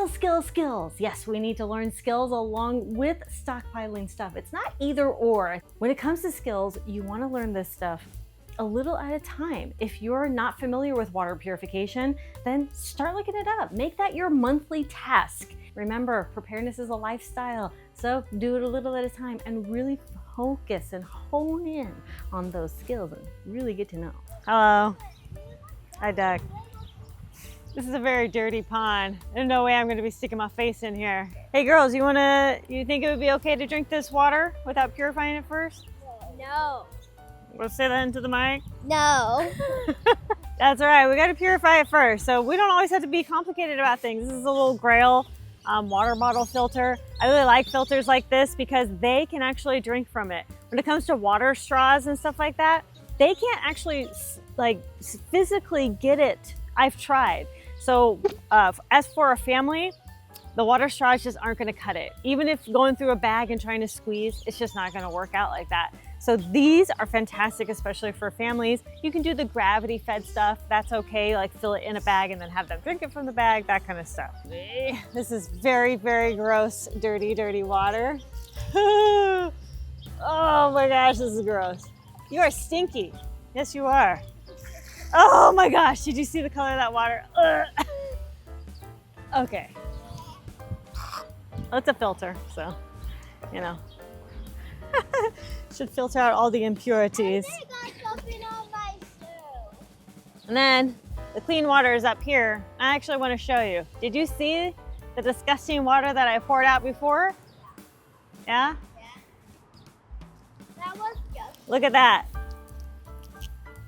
Skills. Yes, we need to learn skills along with stockpiling stuff. It's not either or. When it comes to skills, you want to learn this stuff a little at a time. If you're not familiar with water purification, then start looking it up. Make that your monthly task. Remember, preparedness is a lifestyle, so do it a little at a time and really focus and hone in on those skills and really get to know. Hello. Hi, Doug. This is a very dirty pond. There's no way I'm going to be sticking my face in here. Hey girls, you think it would be okay to drink this water without purifying it first? No. We'll say that into the mic. No. That's all right. We got to purify it first. So we don't always have to be complicated about things. This is a little Grail water bottle filter. I really like filters like this because they can actually drink from it. When it comes to water straws and stuff like that, they can't actually like physically get it. I've tried. So as for a family, the water straws just aren't going to cut it. Even if going through a bag and trying to squeeze, it's just not going to work out like that. So these are fantastic, especially for families. You can do the gravity fed stuff. That's okay. Like fill it in a bag and then have them drink it from the bag, that kind of stuff. This is very, very gross, dirty water. Oh my gosh, this is gross. You are stinky. Yes, you are. Oh my gosh, did you see the color of that water? Okay. Well, it's a filter, so, you know. Should filter out all the impurities. I got something on my shoe. And then the clean water is up here. I actually want to show you. Did you see the disgusting water that I poured out before? Yeah? That was good. Look at that.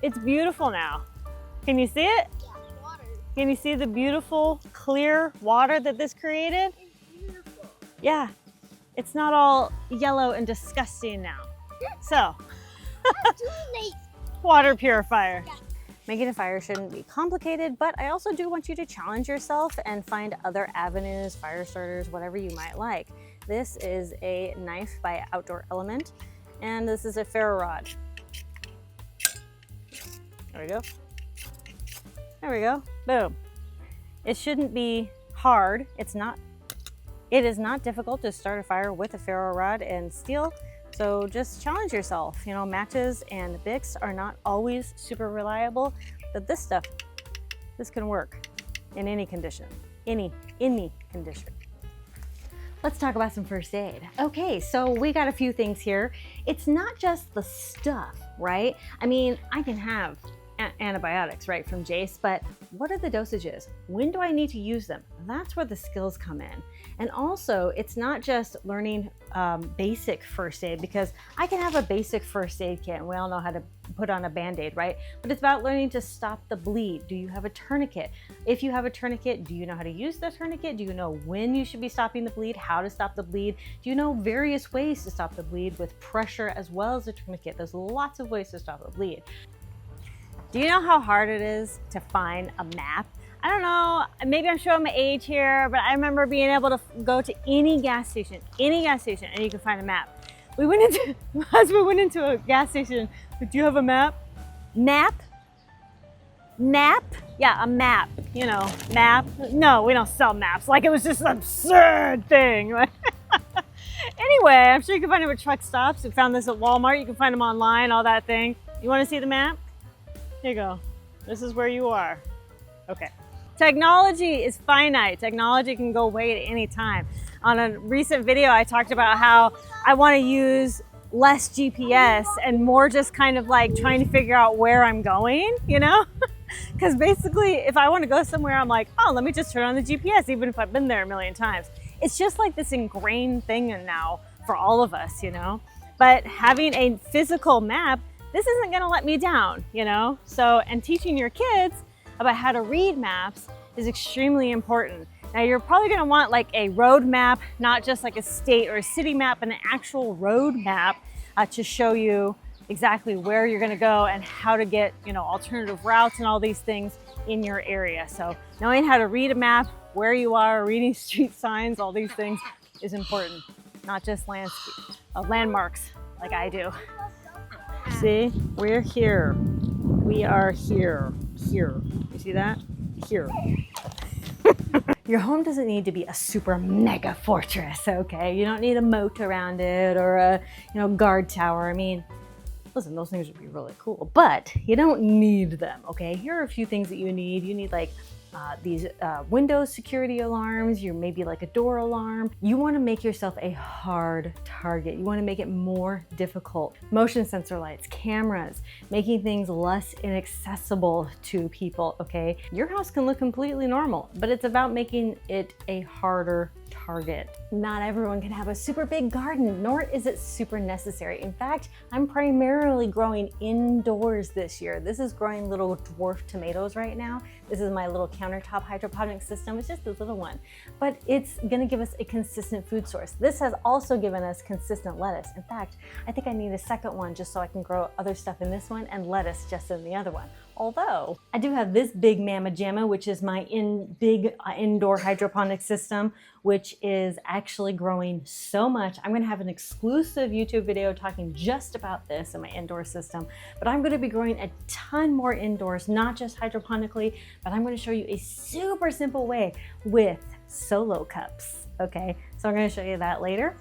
It's beautiful now. Can you see it? Yeah, water. Can you see the beautiful, clear water that this created? It's beautiful. Yeah, it's not all yellow and disgusting now. So, Too late. water purifier. Making a fire shouldn't be complicated, but I also do want you to challenge yourself and find other avenues, fire starters, whatever you might like. This is a knife by Outdoor Element, and this is a ferro rod. There we go. There we go. Boom. It shouldn't be hard. It is not difficult to start a fire with a ferro rod and steel. So just challenge yourself. You know, matches and Bics are not always super reliable, but this stuff, this can work in any condition, any condition. Let's talk about some first aid. Okay, so we got a few things here. It's not just the stuff, right? I mean, I can have antibiotics, right, from Jace, but what are the dosages? When do I need to use them? That's where the skills come in. And also, it's not just learning basic first aid, because I can have a basic first aid kit and we all know how to put on a Band-Aid, right? But it's about learning to stop the bleed. Do you have a tourniquet? If you have a tourniquet, do you know how to use the tourniquet? Do you know when you should be stopping the bleed, how to stop the bleed? Do you know various ways to stop the bleed with pressure as well as a tourniquet? There's lots of ways to stop the bleed. Do you know how hard it is to find a map? I don't know, maybe I'm showing my age here, but I remember being able to go to any gas station, and you can find a map. We went into a gas station. Do you have a map? Map? Yeah, a map. You know, map. No, we don't sell maps. Like it was just an absurd thing. Anyway, I'm sure you can find them at truck stops. We found this at Walmart. You can find them online, all that thing. You want to see the map? Here you go. This is where you are. Okay. Technology is finite. Technology can go away at any time. On a recent video, I talked about how I want to use less GPS and more just kind of like trying to figure out where I'm going, you know? Because basically, if I want to go somewhere, I'm like, oh, let me just turn on the GPS, even if I've been there a million times. It's just like this ingrained thing now for all of us, you know? But having a physical map, this isn't going to let me down, you know? So, and teaching your kids about how to read maps is extremely important. Now you're probably going to want like a road map, not just like a state or a city map, but an actual road map to show you exactly where you're going to go and how to get, you know, alternative routes and all these things in your area. So knowing how to read a map, where you are, reading street signs, all these things is important, not just landmarks like I do. See, we're here. We are here. Here. You see that? Here. Your home doesn't need to be a super mega fortress, okay? You don't need a moat around it or a, guard tower. I mean, listen, those things would be really cool, but you don't need them, okay? Here are a few things that you need. You need like these window security alarms, you maybe like a door alarm. You want to make yourself a hard target. You want to make it more difficult. Motion sensor lights, cameras, making things less inaccessible to people, okay? Your house can look completely normal, but it's about making it a harder target. Not everyone can have a super big garden, nor is it super necessary. In fact, I'm primarily growing indoors this year. This is growing little dwarf tomatoes right now. This is my little countertop hydroponic system. It's just a little one, but it's gonna give us a consistent food source. This has also given us consistent lettuce. In fact, I think I need a second one just so I can grow other stuff in this one and lettuce just in the other one. Although I do have this big mamma jamma, which is my big indoor hydroponic system, which is actually growing so much. I'm gonna have an exclusive YouTube video talking just about this in my indoor system, but I'm gonna be growing a ton more indoors, not just hydroponically, but I'm gonna show you a super simple way with solo cups, okay? So I'm gonna show you that later.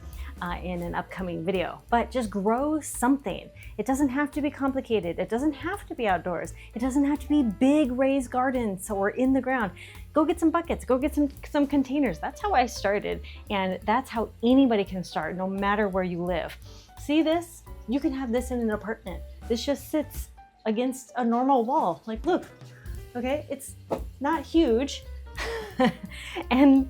In an upcoming video, but just grow something. It doesn't have to be complicated. It doesn't have to be outdoors. It doesn't have to be big raised gardens or in the ground. Go get some buckets, go get some containers. That's how I started, and that's how anybody can start, no matter where you live. See this? You can have this in an apartment. This just sits against a normal wall. Like, look, okay? It's not huge, and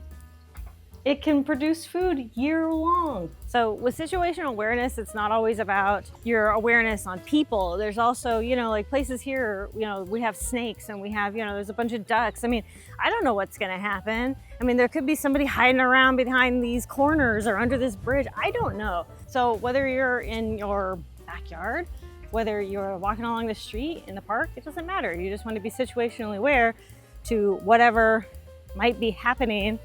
it can produce food year long. So with situational awareness, it's not always about your awareness on people. There's also, like places here, we have snakes and we have, there's a bunch of ducks. I mean, I don't know what's gonna happen. I mean, there could be somebody hiding around behind these corners or under this bridge. I don't know. So whether you're in your backyard, whether you're walking along the street, in the park, it doesn't matter. You just want to be situationally aware to whatever might be happening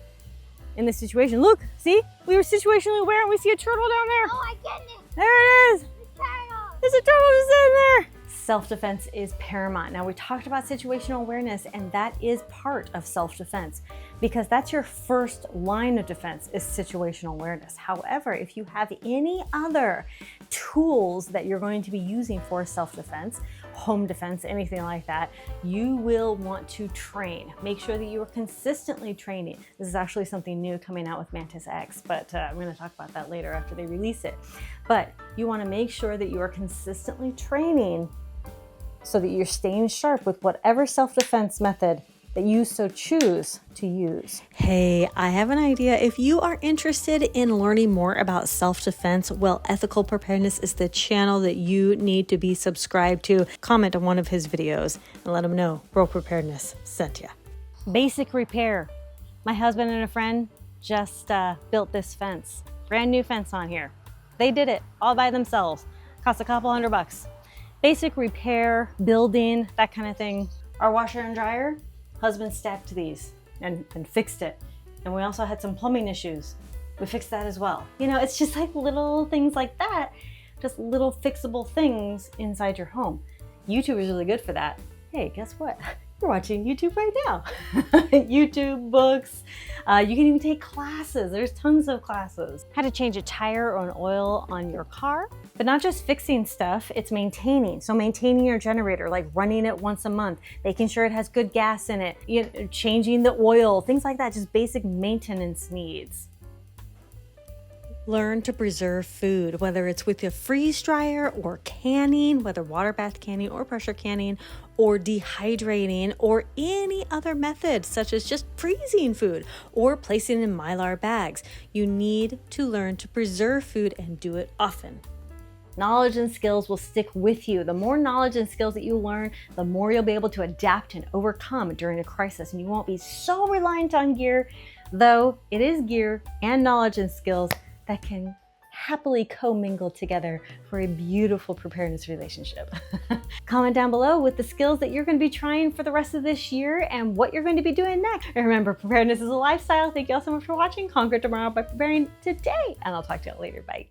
in this situation. Look, see, we were situationally aware and we see a turtle down there. Oh my goodness. There it is. The turtle. There's a turtle just in there. Self-defense is paramount. Now, we talked about situational awareness, and that is part of self-defense because that's your first line of defense is situational awareness. However, if you have any other tools that you're going to be using for self-defense, home defense, anything like that, you will want to train. Make sure that you are consistently training. This is actually something new coming out with Mantis X, but I'm going to talk about that later after they release it. But you want to make sure that you are consistently training so that you're staying sharp with whatever self-defense method that you so choose to use. Hey, I have an idea. If you are interested in learning more about self-defense, well, Ethical Preparedness is the channel that you need to be subscribed to. Comment on one of his videos and let him know Bro Preparedness sent you. Basic repair. My husband and a friend just built this fence. Brand new fence on here. They did it all by themselves. Cost a couple $100. Basic repair, building, that kind of thing. Our washer and dryer, husband stacked these and fixed it. And we also had some plumbing issues. We fixed that as well. It's just like little things like that, just little fixable things inside your home. YouTube is really good for that. Hey, guess what? You're watching YouTube right now. YouTube, books. You can even take classes. There's tons of classes. How to change a tire or an oil on your car. But not just fixing stuff, it's maintaining. So maintaining your generator, like running it once a month, making sure it has good gas in it, changing the oil, things like that, just basic maintenance needs. Learn to preserve food, whether it's with a freeze dryer or canning, whether water bath canning or pressure canning, or dehydrating, or any other method, such as just freezing food or placing it in Mylar bags. You need to learn to preserve food and do it often. Knowledge and skills will stick with you. The more knowledge and skills that you learn, the more you'll be able to adapt and overcome during a crisis, and you won't be so reliant on gear, though it is gear and knowledge and skills that can happily commingle together for a beautiful preparedness relationship. Comment down below with the skills that you're going to be trying for the rest of this year and what you're going to be doing next. And remember, preparedness is a lifestyle. Thank you all so much for watching. Conquer tomorrow by preparing today, and I'll talk to you later. Bye.